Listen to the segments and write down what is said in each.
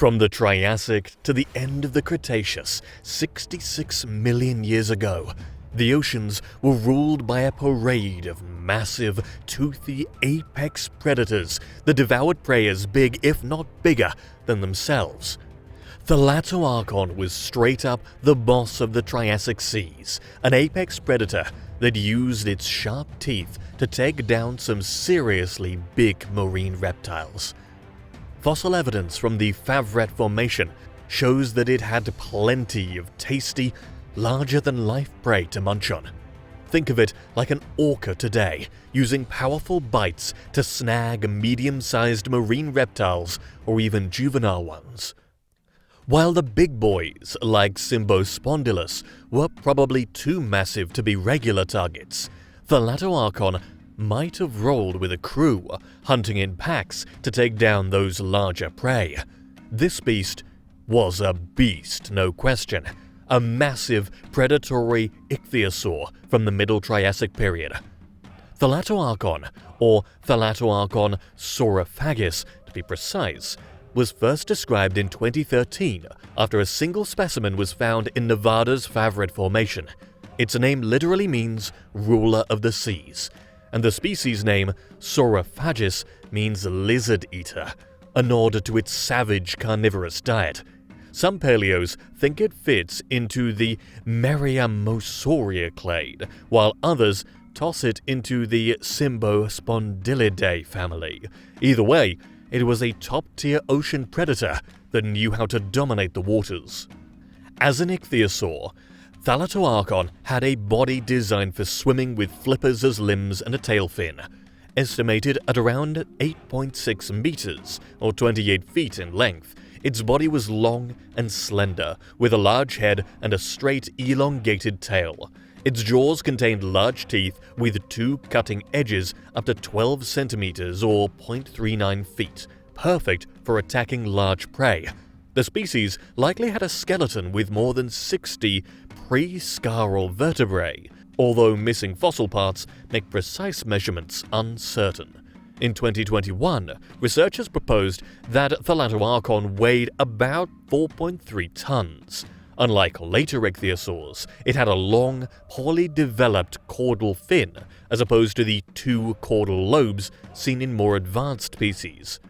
From the Triassic to the end of the Cretaceous, 66 million years ago, the oceans were ruled by a parade of massive, toothy apex predators that devoured prey as big, if not bigger, than themselves. Thalattoarchon was straight up the boss of the Triassic seas, an apex predator that used its sharp teeth to take down some seriously big marine reptiles. Fossil evidence from the Favret Formation shows that it had plenty of tasty, larger-than-life prey to munch on. Think of it like an orca today, using powerful bites to snag medium-sized marine reptiles or even juvenile ones. While the big boys, like Symbospondylus, were probably too massive to be regular targets, Thalattoarchon might have rolled with a crew, hunting in packs to take down those larger prey. This beast was a beast, no question. A massive, predatory ichthyosaur from the Middle Triassic period. Thalattoarchon, or Thalattoarchon saurophagus to be precise, was first described in 2013 after a single specimen was found in Nevada's Favret Formation. Its name literally means ruler of the seas, and the species name, Saurophagus, means lizard eater, a nod to its savage carnivorous diet. Some paleos think it fits into the Meriamosauria clade, while others toss it into the Symbospondyllidae family. Either way, it was a top-tier ocean predator that knew how to dominate the waters. As an ichthyosaur, Thalattoarchon had a body designed for swimming with flippers as limbs and a tail fin. Estimated at around 8.6 meters, or 28 feet in length, its body was long and slender, with a large head and a straight, elongated tail. Its jaws contained large teeth with two cutting edges up to 12 centimeters or 0.39 feet, perfect for attacking large prey. The species likely had a skeleton with more than 60 pre-scaral vertebrae, although missing fossil parts make precise measurements uncertain. In 2021, researchers proposed that Thalattoarchon weighed about 4.3 tons. Unlike later ichthyosaurs, it had a long, poorly developed caudal fin, as opposed to the two caudal lobes seen in more advanced species.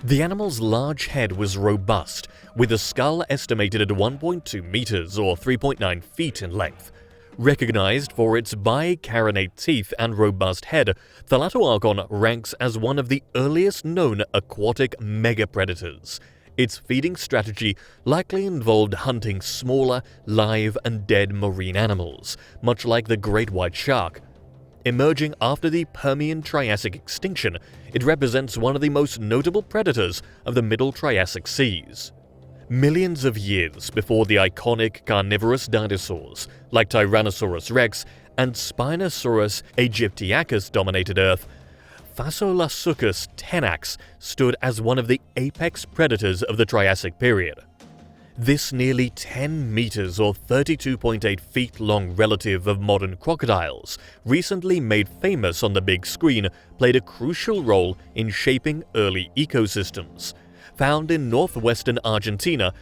The animal's large head was robust, with a skull estimated at 1.2 meters or 3.9 feet in length. Recognized for its bicarinate teeth and robust head, Thalattoarchon ranks as one of the earliest known aquatic megapredators. Its feeding strategy likely involved hunting smaller, live and dead marine animals, much like the great white shark. Emerging after the Permian-Triassic extinction, it represents one of the most notable predators of the Middle Triassic seas. Millions of years before the iconic carnivorous dinosaurs, like Tyrannosaurus rex and Spinosaurus aegyptiacus dominated Earth, Fasolasuchus tenax stood as one of the apex predators of the Triassic period. This nearly 10 meters or 32.8 feet long relative of modern crocodiles, recently made famous on the big screen, played a crucial role in shaping early ecosystems. Found in northwestern Argentina,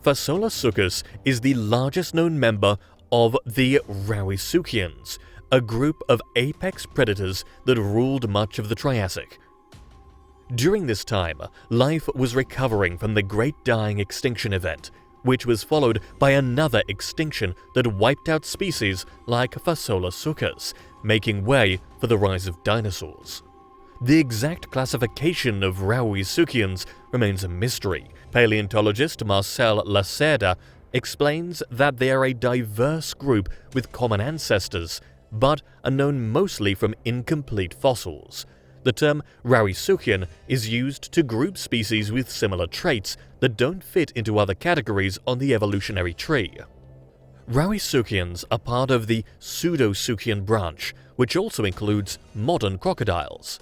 Fasolasuchus is the largest known member of the Rauisuchians, a group of apex predators that ruled much of the Triassic. During this time, life was recovering from the Great Dying Extinction event, which was followed by another extinction that wiped out species like Fasolasuchus, making way for the rise of dinosaurs. The exact classification of Rauisuchians remains a mystery. Paleontologist Marcel Lacerda explains that they are a diverse group with common ancestors, but are known mostly from incomplete fossils. The term Rauisuchian is used to group species with similar traits that don't fit into other categories on the evolutionary tree. Rauisuchians are part of the Pseudosuchian branch, which also includes modern crocodiles.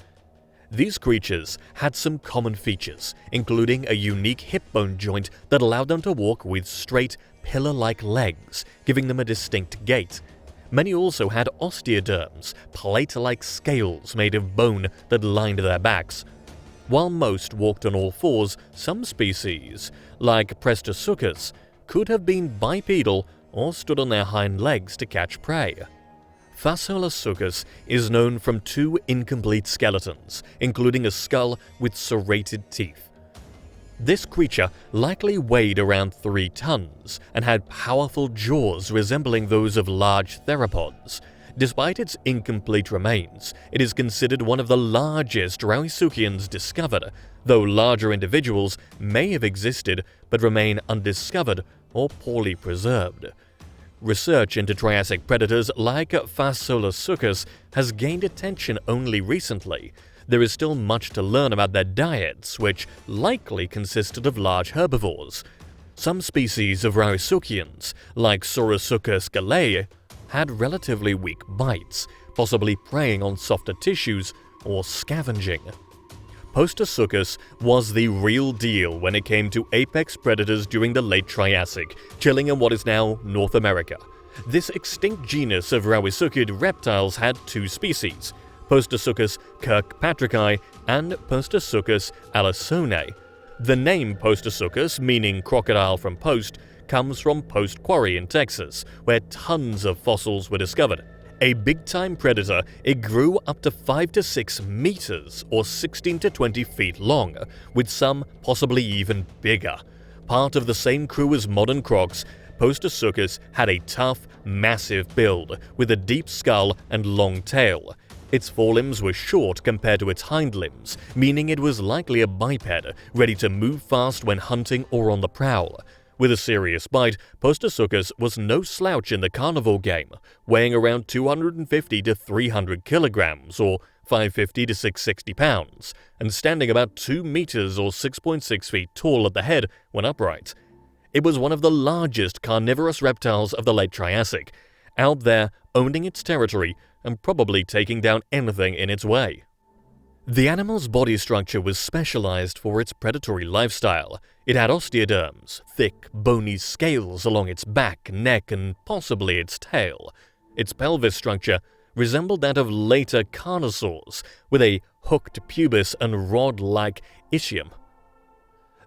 These creatures had some common features, including a unique hip bone joint that allowed them to walk with straight, pillar-like legs, giving them a distinct gait. Many also had osteoderms, plate-like scales made of bone that lined their backs. While most walked on all fours, some species, like Postosuchus, could have been bipedal or stood on their hind legs to catch prey. Fasolasuchus is known from 2 incomplete skeletons, including a skull with serrated teeth. This creature likely weighed around 3 tons and had powerful jaws resembling those of large theropods. Despite its incomplete remains, it is considered one of the largest Rauisuchians discovered, though larger individuals may have existed but remain undiscovered or poorly preserved. Research into Triassic predators like Fasolasuchus has gained attention only recently. There is still much to learn about their diets, which likely consisted of large herbivores. Some species of Rauisuchians, like Saurasuchus galeae, had relatively weak bites, possibly preying on softer tissues or scavenging. Postosuchus was the real deal when it came to apex predators during the late Triassic, chilling in what is now North America. This extinct genus of Rauisuchid reptiles had 2 species, Postosuchus kirkpatricki and Postosuchus allosaurus. The name Postosuchus, meaning crocodile from Post, comes from Post Quarry in Texas, where tons of fossils were discovered. A big-time predator, it grew up to 5 to 6 meters or 16 to 20 feet long, with some possibly even bigger. Part of the same crew as modern crocs, Postosuchus had a tough, massive build with a deep skull and long tail. Its forelimbs were short compared to its hind limbs, meaning it was likely a biped, ready to move fast when hunting or on the prowl. With a serious bite, Postosuchus was no slouch in the carnivore game, weighing around 250 to 300 kilograms or 550 to 660 pounds, and standing about 2 meters or 6.6 feet tall at the head when upright. It was one of the largest carnivorous reptiles of the late Triassic, out there owning its territory and probably taking down anything in its way. The animal's body structure was specialized for its predatory lifestyle. It had osteoderms, thick, bony scales along its back, neck, and possibly its tail. Its pelvis structure resembled that of later carnosaurs, with a hooked pubis and rod-like ischium.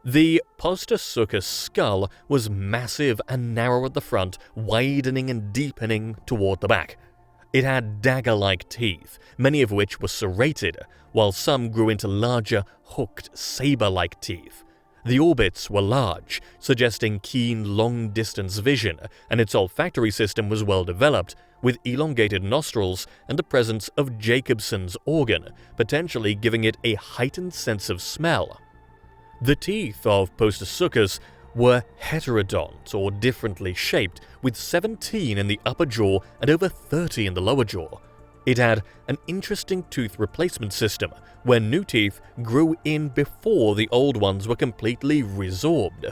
The Postosuchus skull was massive and narrow at the front, widening and deepening toward the back. It had dagger-like teeth, many of which were serrated, while some grew into larger, hooked, saber-like teeth. The orbits were large, suggesting keen, long-distance vision, and its olfactory system was well developed, with elongated nostrils and the presence of Jacobson's organ, potentially giving it a heightened sense of smell. The teeth of Postosuchus were heterodont or differently shaped, with 17 in the upper jaw and over 30 in the lower jaw. It had an interesting tooth replacement system, where new teeth grew in before the old ones were completely resorbed.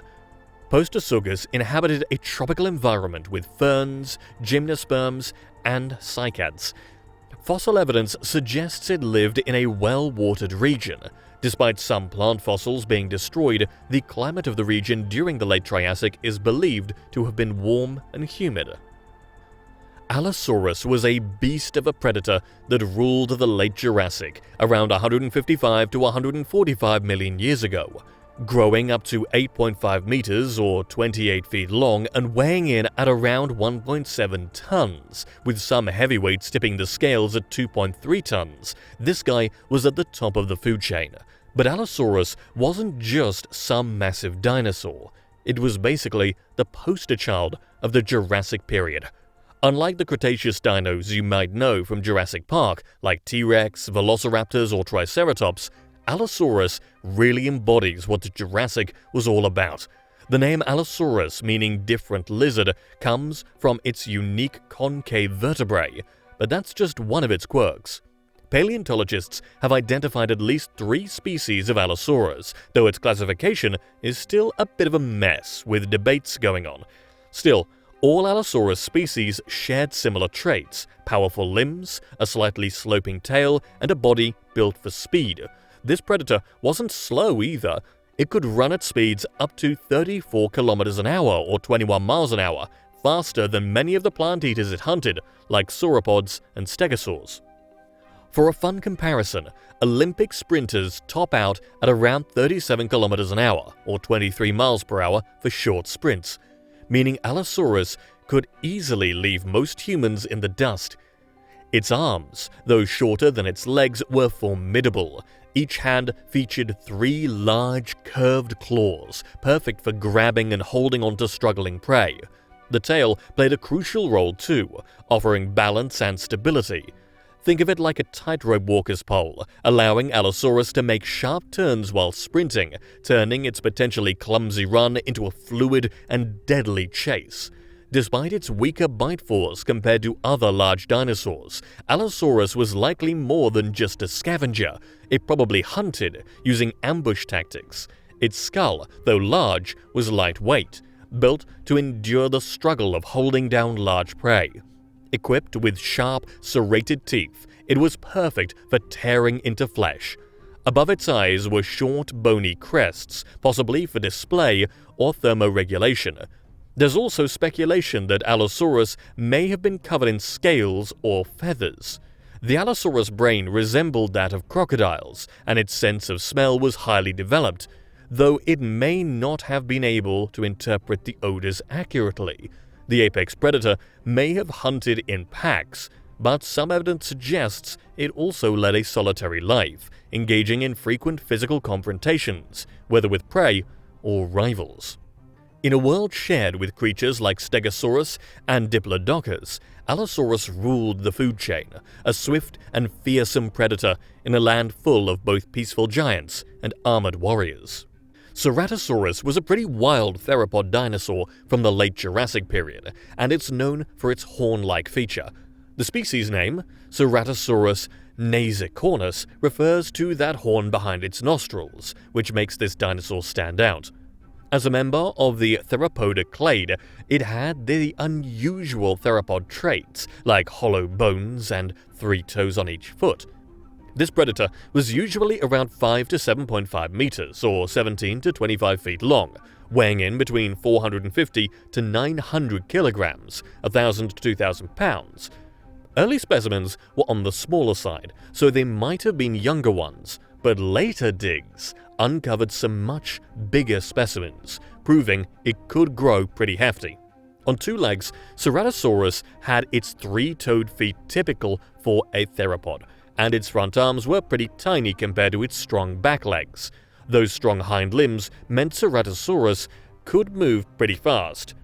Postosuchus inhabited a tropical environment with ferns, gymnosperms, and cycads. Fossil evidence suggests it lived in a well-watered region. Despite some plant fossils being destroyed, the climate of the region during the late Triassic is believed to have been warm and humid. Allosaurus was a beast of a predator that ruled the late Jurassic, around 155 to 145 million years ago, growing up to 8.5 meters or 28 feet long and weighing in at around 1.7 tons, with some heavyweights tipping the scales at 2.3 tons. This guy was at the top of the food chain. But Allosaurus wasn't just some massive dinosaur. It was basically the poster child of the Jurassic period. Unlike the Cretaceous dinos you might know from Jurassic Park, like T-Rex, Velociraptors, or Triceratops, Allosaurus really embodies what the Jurassic was all about. The name Allosaurus, meaning different lizard, comes from its unique concave vertebrae, but that's just one of its quirks. Paleontologists have identified at least 3 species of Allosaurus, though its classification is still a bit of a mess, with debates going on. Still, all Allosaurus species shared similar traits: powerful limbs, a slightly sloping tail, and a body built for speed. This predator wasn't slow either. It could run at speeds up to 34 kilometers an hour or 21 miles an hour, faster than many of the plant eaters it hunted, like sauropods and stegosaurs. For a fun comparison, Olympic sprinters top out at around 37 kilometers an hour or 23 miles per hour for short sprints, meaning Allosaurus could easily leave most humans in the dust. Its arms, though shorter than its legs, were formidable. Each hand featured 3 large curved claws, perfect for grabbing and holding onto struggling prey. The tail played a crucial role too, offering balance and stability. Think of it like a tightrope walker's pole, allowing Allosaurus to make sharp turns while sprinting, turning its potentially clumsy run into a fluid and deadly chase. Despite its weaker bite force compared to other large dinosaurs, Allosaurus was likely more than just a scavenger. It probably hunted, using ambush tactics. Its skull, though large, was lightweight, built to endure the struggle of holding down large prey. Equipped with sharp, serrated teeth, it was perfect for tearing into flesh. Above its eyes were short, bony crests, possibly for display or thermoregulation. There's also speculation that Allosaurus may have been covered in scales or feathers. The Allosaurus brain resembled that of crocodiles, and its sense of smell was highly developed, though it may not have been able to interpret the odors accurately. The apex predator may have hunted in packs, but some evidence suggests it also led a solitary life, engaging in frequent physical confrontations, whether with prey or rivals. In a world shared with creatures like Stegosaurus and Diplodocus, Allosaurus ruled the food chain, a swift and fearsome predator in a land full of both peaceful giants and armored warriors. Ceratosaurus was a pretty wild theropod dinosaur from the late Jurassic period, and it's known for its horn-like feature. The species name, Ceratosaurus nasicornis, refers to that horn behind its nostrils, which makes this dinosaur stand out. As a member of the theropoda clade, it had the unusual theropod traits, like hollow bones and 3 toes on each foot. This predator was usually around 5 to 7.5 meters, or 17 to 25 feet long, weighing in between 450 to 900 kilograms, 1,000 to 2,000 pounds. Early specimens were on the smaller side, so they might have been younger ones, but later digs uncovered some much bigger specimens, proving it could grow pretty hefty. On 2 legs, Ceratosaurus had its 3-toed feet typical for a theropod, and its front arms were pretty tiny compared to its strong back legs. Those strong hind limbs meant Ceratosaurus could move pretty fast.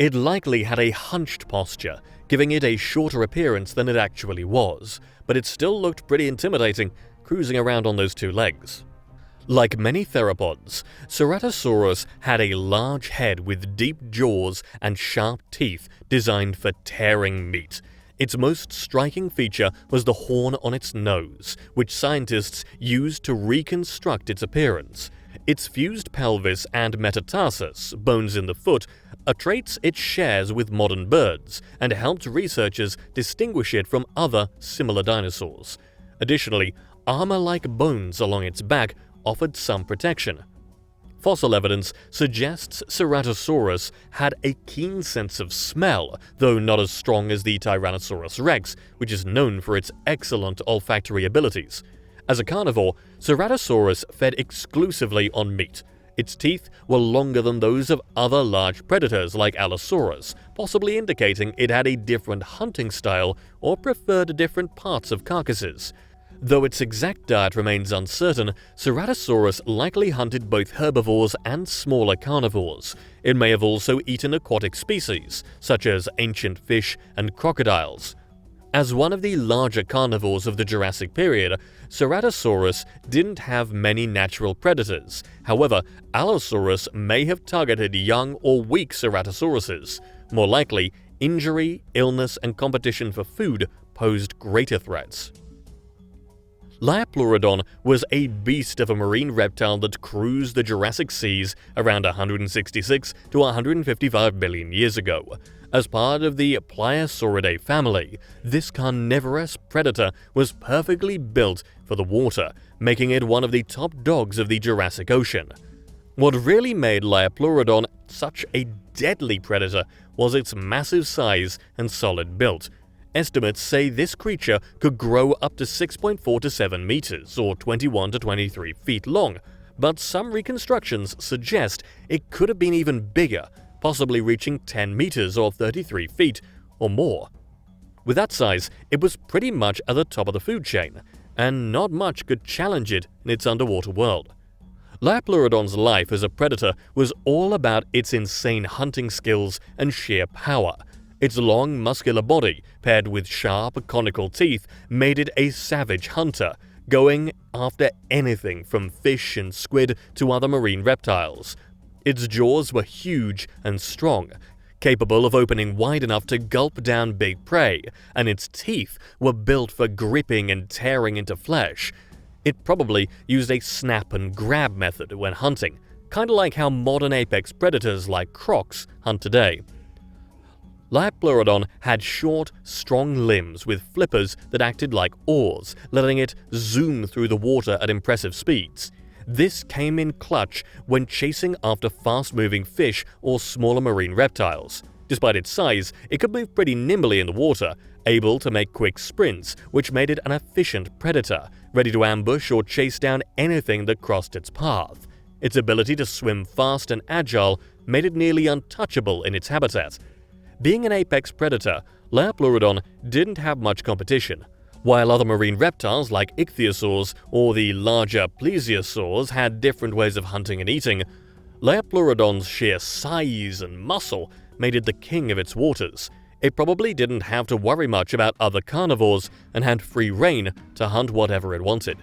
It likely had a hunched posture, giving it a shorter appearance than it actually was, but it still looked pretty intimidating, cruising around on those 2 legs. Like many theropods, Ceratosaurus had a large head with deep jaws and sharp teeth designed for tearing meat. Its most striking feature was the horn on its nose, which scientists used to reconstruct its appearance. Its fused pelvis and metatarsus, bones in the foot, are traits it shares with modern birds and helped researchers distinguish it from other similar dinosaurs. Additionally, armor-like bones along its back offered some protection. Fossil evidence suggests Ceratosaurus had a keen sense of smell, though not as strong as the Tyrannosaurus rex, which is known for its excellent olfactory abilities. As a carnivore, Ceratosaurus fed exclusively on meat. Its teeth were longer than those of other large predators like Allosaurus, possibly indicating it had a different hunting style or preferred different parts of carcasses. Though its exact diet remains uncertain, Ceratosaurus likely hunted both herbivores and smaller carnivores. It may have also eaten aquatic species, such as ancient fish and crocodiles. As one of the larger carnivores of the Jurassic period, Ceratosaurus didn't have many natural predators. However, Allosaurus may have targeted young or weak Ceratosauruses. More likely, injury, illness, and competition for food posed greater threats. Liopleurodon was a beast of a marine reptile that cruised the Jurassic seas around 166 to 155 million years ago. As part of the Pliosauridae family, this carnivorous predator was perfectly built for the water, making it one of the top dogs of the Jurassic Ocean. What really made Liopleurodon such a deadly predator was its massive size and solid build. Estimates say this creature could grow up to 6.4 to 7 meters, or 21 to 23 feet long, but some reconstructions suggest it could have been even bigger, possibly reaching 10 meters or 33 feet or more. With that size, it was pretty much at the top of the food chain, and not much could challenge it in its underwater world. Liopleurodon's life as a predator was all about its insane hunting skills and sheer power. Its long, muscular body, paired with sharp, conical teeth, made it a savage hunter, going after anything from fish and squid to other marine reptiles. Its jaws were huge and strong, capable of opening wide enough to gulp down big prey, and its teeth were built for gripping and tearing into flesh. It probably used a snap and grab method when hunting, kinda like how modern apex predators like crocs hunt today. Liopleurodon had short, strong limbs with flippers that acted like oars, letting it zoom through the water at impressive speeds. This came in clutch when chasing after fast-moving fish or smaller marine reptiles. Despite its size, it could move pretty nimbly in the water, able to make quick sprints, which made it an efficient predator, ready to ambush or chase down anything that crossed its path. Its ability to swim fast and agile made it nearly untouchable in its habitat. Being an apex predator, Liopleurodon didn't have much competition. While other marine reptiles like ichthyosaurs or the larger plesiosaurs had different ways of hunting and eating, Liopleurodon's sheer size and muscle made it the king of its waters. It probably didn't have to worry much about other carnivores and had free rein to hunt whatever it wanted.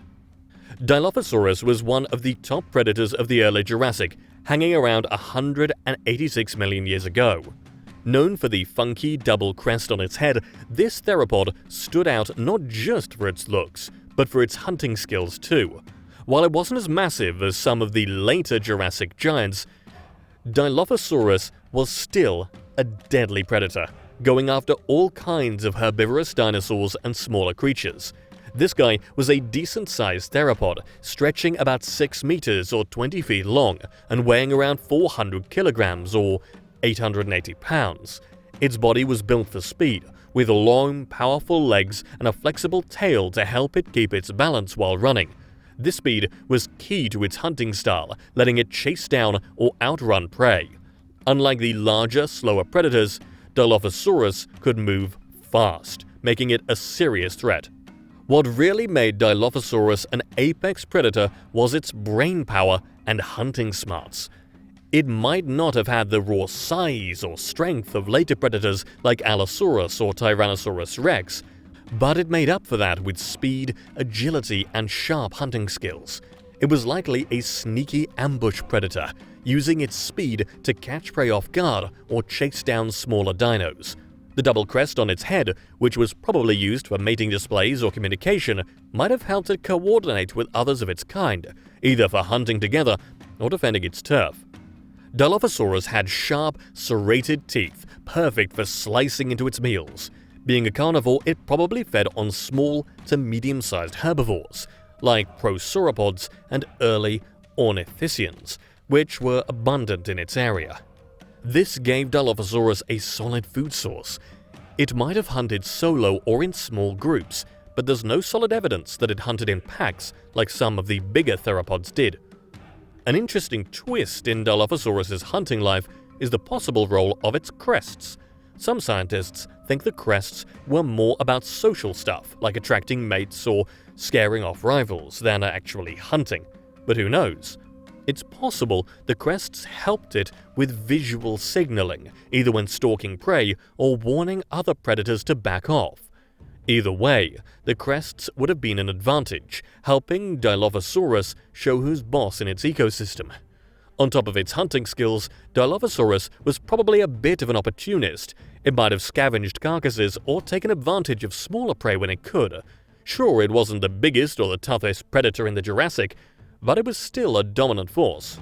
Dilophosaurus was one of the top predators of the early Jurassic, hanging around 186 million years ago. Known for the funky double crest on its head, this theropod stood out not just for its looks, but for its hunting skills too. While it wasn't as massive as some of the later Jurassic giants, Dilophosaurus was still a deadly predator, going after all kinds of herbivorous dinosaurs and smaller creatures. This guy was a decent-sized theropod, stretching about 6 meters or 20 feet long and weighing around 400 kilograms or 880 pounds. Its body was built for speed, with long, powerful legs and a flexible tail to help it keep its balance while running. This speed was key to its hunting style, letting it chase down or outrun prey. Unlike the larger, slower predators, Dilophosaurus could move fast, making it a serious threat. What really made Dilophosaurus an apex predator was its brain power and hunting smarts. It might not have had the raw size or strength of later predators like Allosaurus or Tyrannosaurus rex, but it made up for that with speed, agility, and sharp hunting skills. It was likely a sneaky ambush predator, using its speed to catch prey off guard or chase down smaller dinos. The double crest on its head, which was probably used for mating displays or communication, might have helped it coordinate with others of its kind, either for hunting together or defending its turf. Dilophosaurus had sharp, serrated teeth, perfect for slicing into its meals. Being a carnivore, it probably fed on small to medium-sized herbivores, like prosauropods and early ornithischians, which were abundant in its area. This gave Dilophosaurus a solid food source. It might have hunted solo or in small groups, but there's no solid evidence that it hunted in packs like some of the bigger theropods did. An interesting twist in Dilophosaurus's hunting life is the possible role of its crests. Some scientists think the crests were more about social stuff, like attracting mates or scaring off rivals, than actually hunting. But who knows? It's possible the crests helped it with visual signaling, either when stalking prey or warning other predators to back off. Either way, the crests would have been an advantage, helping Dilophosaurus show who's boss in its ecosystem. On top of its hunting skills, Dilophosaurus was probably a bit of an opportunist. It might have scavenged carcasses or taken advantage of smaller prey when it could. Sure, it wasn't the biggest or the toughest predator in the Jurassic, but it was still a dominant force.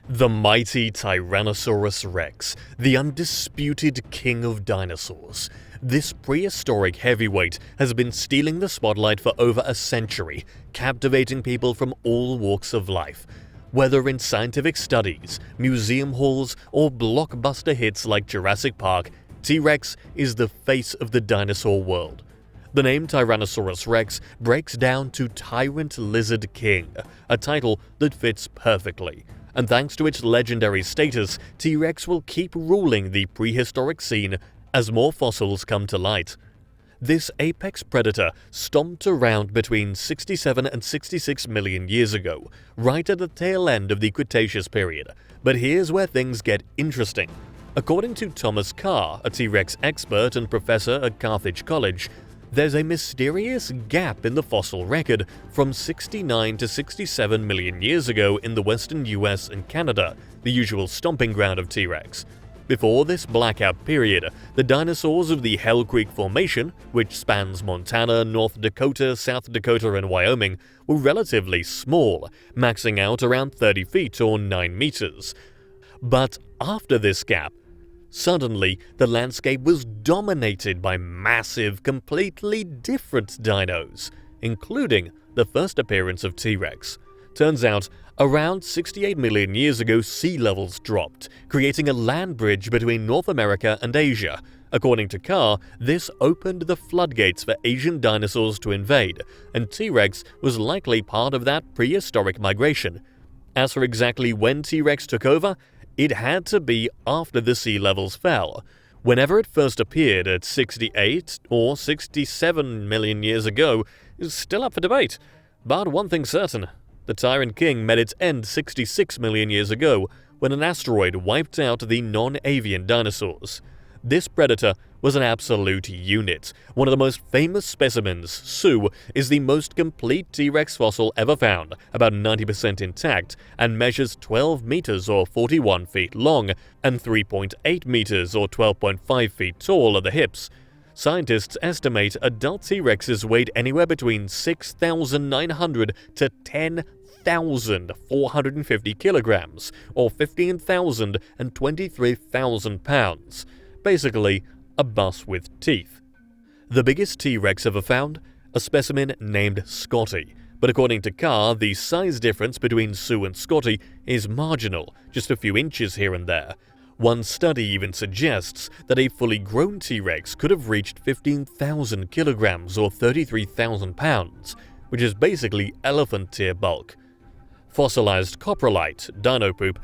The mighty Tyrannosaurus rex, the undisputed king of dinosaurs. This prehistoric heavyweight has been stealing the spotlight for over a century, captivating people from all walks of life. Whether in scientific studies, museum halls, or blockbuster hits like Jurassic Park, T-Rex is the face of the dinosaur world. The name Tyrannosaurus rex breaks down to Tyrant Lizard King, a title that fits perfectly. And thanks to its legendary status, T-Rex will keep ruling the prehistoric scene as more fossils come to light. This apex predator stomped around between 67 and 66 million years ago, right at the tail end of the Cretaceous period. But here's where things get interesting. According to Thomas Carr, a T-Rex expert and professor at Carthage College, there's a mysterious gap in the fossil record from 69 to 67 million years ago in the western US and Canada, the usual stomping ground of T-Rex. Before this blackout period, the dinosaurs of the Hell Creek Formation, which spans Montana, North Dakota, South Dakota, and Wyoming, were relatively small, maxing out around 30 feet or 9 meters. But after this gap, suddenly the landscape was dominated by massive, completely different dinos, including the first appearance of T-Rex. Turns out, around 68 million years ago, sea levels dropped, creating a land bridge between North America and Asia. According to Carr, this opened the floodgates for Asian dinosaurs to invade, and T-Rex was likely part of that prehistoric migration. As for exactly when T-Rex took over, it had to be after the sea levels fell. Whenever it first appeared at 68 or 67 million years ago is still up for debate. But one thing's certain. The Tyrant King met its end 66 million years ago when an asteroid wiped out the non-avian dinosaurs. This predator was an absolute unit. One of the most famous specimens, Sue, is the most complete T-Rex fossil ever found, about 90% intact, and measures 12 meters or 41 feet long and 3.8 meters or 12.5 feet tall at the hips. Scientists estimate adult T-Rexes weighed anywhere between 6,900 to 10,450 kilograms, or 15,000 and 23,000 pounds. Basically, a bus with teeth. The biggest T-Rex ever found? A specimen named Scotty. But according to Carr, the size difference between Sue and Scotty is marginal, just a few inches here and there. One study even suggests that a fully grown T-Rex could have reached 15,000 kilograms or 33,000 pounds, which is basically elephant-tier bulk. Fossilized coprolite, dino poop,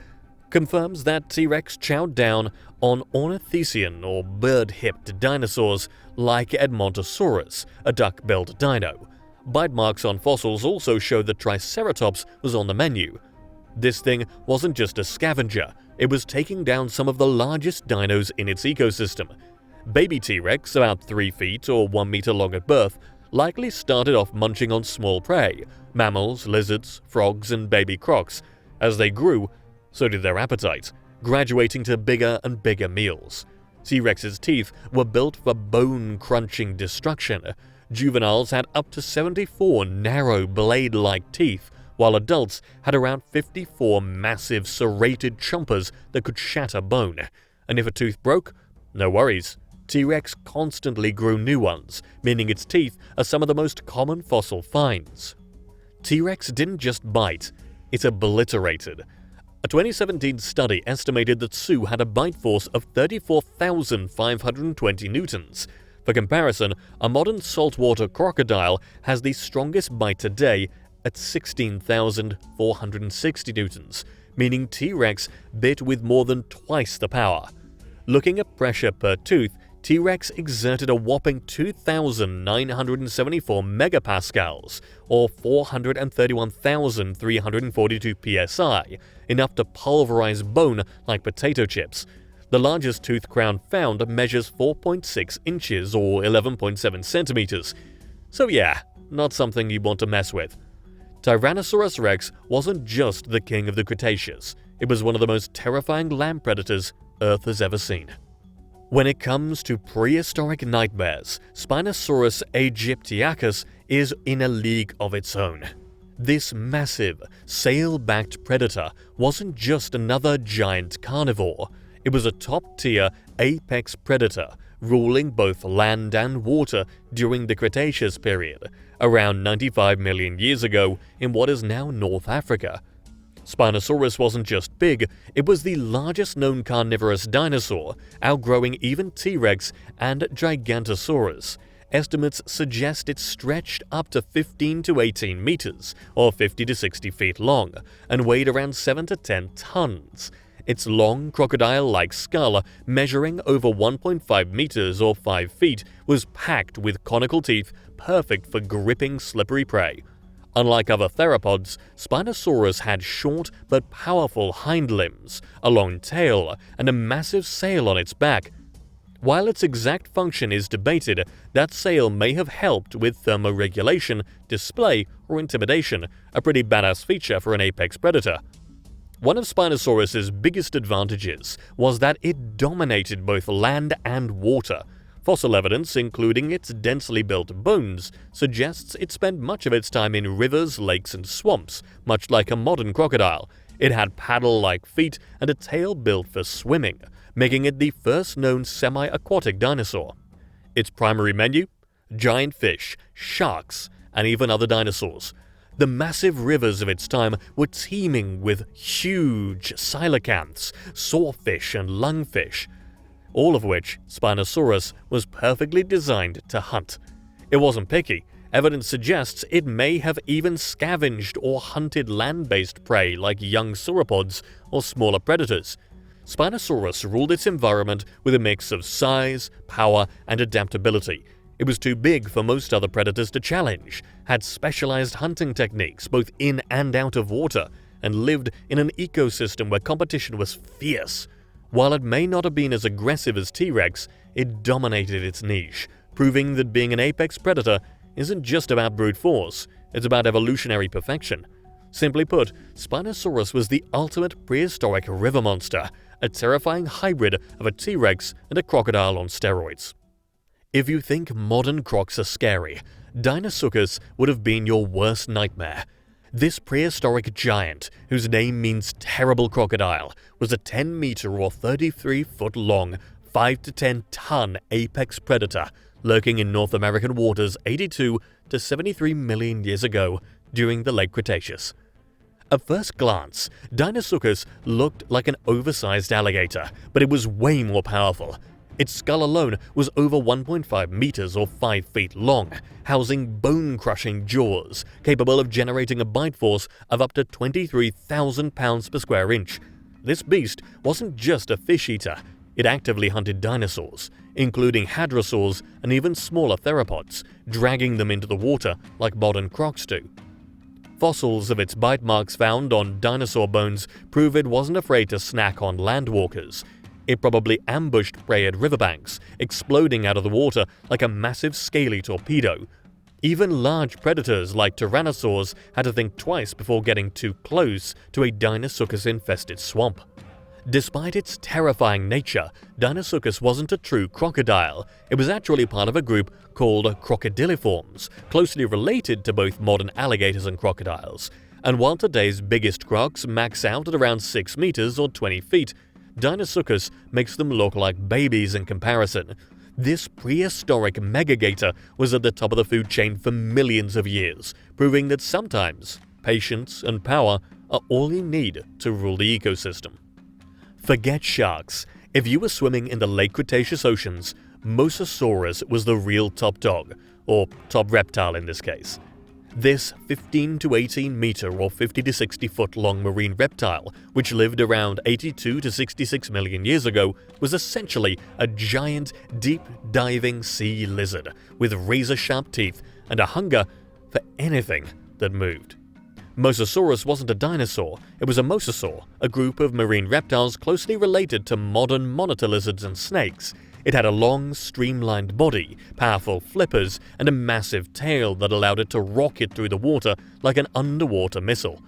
confirms that T-Rex chowed down on ornithischian or bird-hipped dinosaurs like Edmontosaurus, a duck-billed dino. Bite marks on fossils also show that Triceratops was on the menu. This thing wasn't just a scavenger, it was taking down some of the largest dinos in its ecosystem. Baby T-Rex, about 3 feet or 1 meter long at birth, likely started off munching on small prey, mammals, lizards, frogs, and baby crocs. As they grew, so did their appetite, graduating to bigger and bigger meals. T-Rex's teeth were built for bone-crunching destruction. Juveniles had up to 74 narrow blade-like teeth, while adults had around 54 massive serrated chompers that could shatter bone. And if a tooth broke, no worries. T-Rex constantly grew new ones, meaning its teeth are some of the most common fossil finds. T-Rex didn't just bite, it obliterated. A 2017 study estimated that Sue had a bite force of 34,520 newtons. For comparison, a modern saltwater crocodile has the strongest bite today at 16,460 newtons, meaning T-Rex bit with more than twice the power. Looking at pressure per tooth, T-Rex exerted a whopping 2,974 megapascals, or 431,342 psi, enough to pulverize bone like potato chips. The largest tooth crown found measures 4.6 inches or 11.7 centimeters. So yeah, not something you want to mess with. Tyrannosaurus rex wasn't just the king of the Cretaceous, it was one of the most terrifying land predators Earth has ever seen. When it comes to prehistoric nightmares, Spinosaurus aegyptiacus is in a league of its own. This massive, sail-backed predator wasn't just another giant carnivore, it was a top-tier apex predator, ruling both land and water during the Cretaceous period, around 95 million years ago in what is now North Africa. Spinosaurus wasn't just big, it was the largest known carnivorous dinosaur, outgrowing even T-Rex and Gigantosaurus. Estimates suggest it stretched up to 15 to 18 meters, or 50 to 60 feet long, and weighed around 7 to 10 tons. Its long, crocodile-like skull, measuring over 1.5 meters or 5 feet, was packed with conical teeth perfect for gripping slippery prey. Unlike other theropods, Spinosaurus had short but powerful hind limbs, a long tail, and a massive sail on its back. While its exact function is debated, that sail may have helped with thermoregulation, display, or intimidation, a pretty badass feature for an apex predator. One of Spinosaurus's biggest advantages was that it dominated both land and water. Fossil evidence, including its densely built bones, suggests it spent much of its time in rivers, lakes, and swamps, much like a modern crocodile. It had paddle-like feet and a tail built for swimming, making it the first known semi-aquatic dinosaur. Its primary menu? Giant fish, sharks, and even other dinosaurs. The massive rivers of its time were teeming with huge coelacanths, sawfish, and lungfish, all of which Spinosaurus was perfectly designed to hunt. It wasn't picky. Evidence suggests it may have even scavenged or hunted land-based prey like young sauropods or smaller predators. Spinosaurus ruled its environment with a mix of size, power, and adaptability. It was too big for most other predators to challenge, had specialized hunting techniques both in and out of water, and lived in an ecosystem where competition was fierce. While it may not have been as aggressive as T-Rex, it dominated its niche, proving that being an apex predator isn't just about brute force, it's about evolutionary perfection. Simply put, Spinosaurus was the ultimate prehistoric river monster, a terrifying hybrid of a T-Rex and a crocodile on steroids. If you think modern crocs are scary, Deinosuchus would have been your worst nightmare. This prehistoric giant, whose name means terrible crocodile, was a 10-meter or 33-foot long, 5 to 10 ton apex predator, lurking in North American waters 82 to 73 million years ago during the late Cretaceous. At first glance, Deinosuchus looked like an oversized alligator, but it was way more powerful. Its skull alone was over 1.5 meters or 5 feet long, housing bone-crushing jaws capable of generating a bite force of up to 23,000 pounds per square inch. This beast wasn't just a fish eater, it actively hunted dinosaurs, including hadrosaurs and even smaller theropods, dragging them into the water like modern crocs do. Fossils of its bite marks found on dinosaur bones prove it wasn't afraid to snack on landwalkers. It probably ambushed prey at riverbanks, exploding out of the water like a massive scaly torpedo. Even large predators like tyrannosaurs had to think twice before getting too close to a Deinosuchus-infested swamp. Despite its terrifying nature, Deinosuchus wasn't a true crocodile. It was actually part of a group called crocodiliforms, closely related to both modern alligators and crocodiles. And while today's biggest crocs max out at around 6 meters or 20 feet, Deinosuchus makes them look like babies in comparison. This prehistoric megagator was at the top of the food chain for millions of years, proving that sometimes patience and power are all you need to rule the ecosystem. Forget sharks. If you were swimming in the late Cretaceous oceans, Mosasaurus was the real top dog, or top reptile in this case. This 15 to 18 meter or 50 to 60 foot long marine reptile, which lived around 82 to 66 million years ago, was essentially a giant, deep-diving sea lizard with razor-sharp teeth and a hunger for anything that moved. Mosasaurus wasn't a dinosaur, it was a mosasaur, a group of marine reptiles closely related to modern monitor lizards and snakes. It had a long, streamlined body, powerful flippers, and a massive tail that allowed it to rocket through the water like an underwater missile.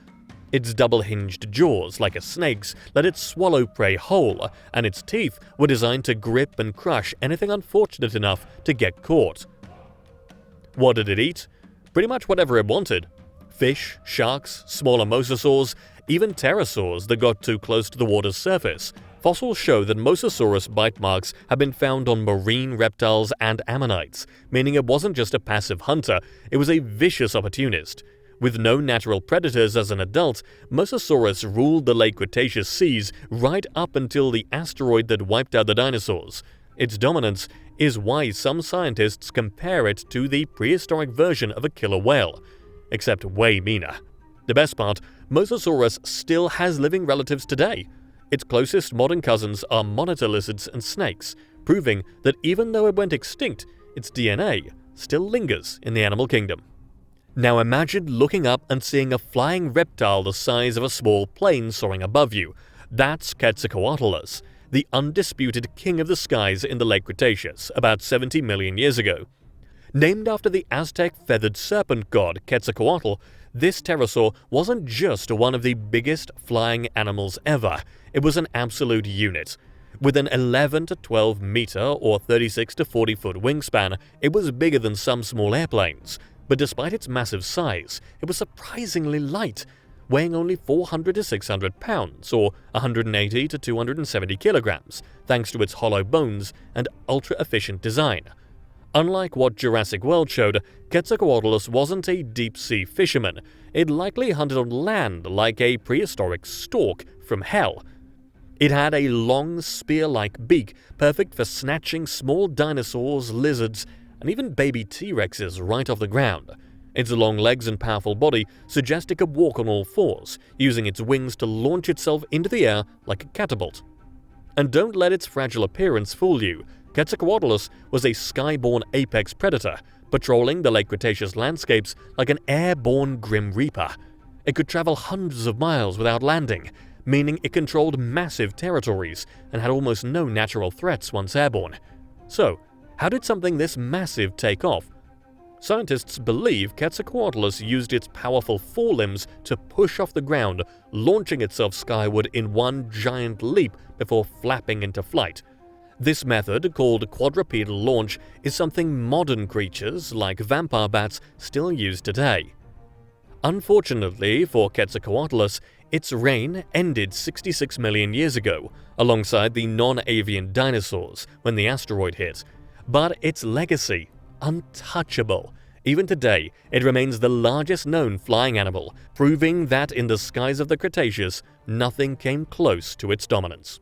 Its double-hinged jaws, like a snake's, let it swallow prey whole, and its teeth were designed to grip and crush anything unfortunate enough to get caught. What did it eat? Pretty much whatever it wanted. Fish, sharks, smaller mosasaurs, even pterosaurs that got too close to the water's surface. Fossils show that Mosasaurus bite marks have been found on marine reptiles and ammonites, meaning it wasn't just a passive hunter, it was a vicious opportunist. With no natural predators as an adult, Mosasaurus ruled the late Cretaceous seas right up until the asteroid that wiped out the dinosaurs. Its dominance is why some scientists compare it to the prehistoric version of a killer whale, except way meaner. The best part, Mosasaurus still has living relatives today. Its closest modern cousins are monitor lizards and snakes, proving that even though it went extinct, its DNA still lingers in the animal kingdom. Now imagine looking up and seeing a flying reptile the size of a small plane soaring above you. That's Quetzalcoatlus, the undisputed king of the skies in the late Cretaceous, about 70 million years ago. Named after the Aztec feathered serpent god Quetzalcoatl, this pterosaur wasn't just one of the biggest flying animals ever, it was an absolute unit. With an 11 to 12 meter or 36 to 40 foot wingspan, it was bigger than some small airplanes. But despite its massive size, it was surprisingly light, weighing only 400 to 600 pounds, or 180 to 270 kilograms, thanks to its hollow bones and ultra-efficient design. Unlike what Jurassic World showed, Quetzalcoatlus wasn't a deep-sea fisherman. It likely hunted on land like a prehistoric stork from hell. It had a long, spear-like beak, perfect for snatching small dinosaurs, lizards, and even baby T-Rexes right off the ground. Its long legs and powerful body suggest it could walk on all fours, using its wings to launch itself into the air like a catapult. And don't let its fragile appearance fool you. Quetzalcoatlus was a skyborne apex predator, patrolling the late Cretaceous landscapes like an airborne Grim Reaper. It could travel hundreds of miles without landing, meaning it controlled massive territories and had almost no natural threats once airborne. So, how did something this massive take off? Scientists believe Quetzalcoatlus used its powerful forelimbs to push off the ground, launching itself skyward in one giant leap before flapping into flight. This method, called quadrupedal launch, is something modern creatures like vampire bats still use today. Unfortunately for Quetzalcoatlus, its reign ended 66 million years ago, alongside the non-avian dinosaurs when the asteroid hit. But its legacy, untouchable. Even today, it remains the largest known flying animal, proving that in the skies of the Cretaceous, nothing came close to its dominance.